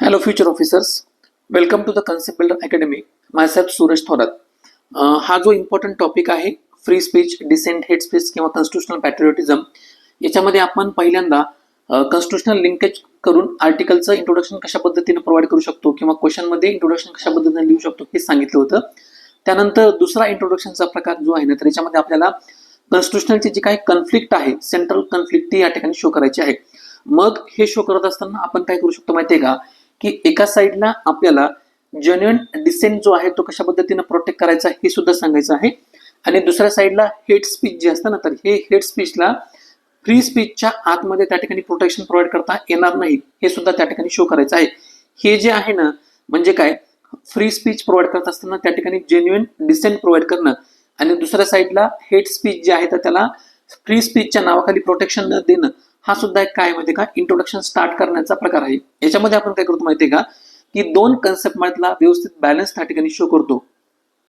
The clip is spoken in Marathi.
Hello, future officers. Welcome to the Concept Builder Academy. Myself Suraj Thorat. हा जो इम्पॉर्टंट टॉपिक आहे free speech, dissent, hate speech किंवा कॉन्स्टिट्युशनल पॅट्रिओटिझम, याच्यामध्ये आपण पहिल्यांदा कॉन्स्टिट्युशनल लिंकेज करून आर्टिकलचं इंट्रोडक्शन कशा पद्धतीने प्रोव्हाइड करू शकतो किंवा क्वेश्चनमध्ये इंट्रोडक्शन कशा पद्धतीने लिहू शकतो हे सांगितलं होतं. त्यानंतर दुसरा इंट्रोडक्शनचा प्रकार जो आहे ना, तर याच्यामध्ये आपल्याला कॉन्स्टिट्युशनलची जी काही कन्फ्लिक्ट आहे, सेंट्रल कन्फ्लिक्ट ती या ठिकाणी शो करायची आहे. मग हे शो करत असताना आपण काय करू शकतो माहितीये का, की एका साईडला आपल्याला जेन्युइन डिसेंट जो आहे तो कशा पद्धतीने प्रोटेक्ट करायचा हे सुद्धा सांगायचं आहे, आणि दुसऱ्या साईडला हेट स्पीच जे असतं ना, तर हे हेट स्पीचला फ्री स्पीचच्या आतमध्ये त्या ठिकाणी प्रोटेक्शन प्रोव्हाइड करता येणार नाही हे सुद्धा त्या ठिकाणी शो करायचं आहे. हे जे आहे ना, म्हणजे काय, फ्री स्पीच प्रोव्हाइड करत असताना त्या ठिकाणी जेन्युइन डिसेंट प्रोव्हाइड करणं, आणि दुसऱ्या साईडला हेट स्पीच जे आहे तर त्याला फ्री स्पीचच्या नावाखाली प्रोटेक्शन न देणं, हा सुद्धा एक काय माहितीये का, इंट्रोडक्शन स्टार्ट करण्याचा प्रकार आहे. याच्यामध्ये आपण काय करतो माहितीये का, की दोन कन्सेप्ट मधला व्यवस्थित बॅलन्स त्या ठिकाणी शो करतो.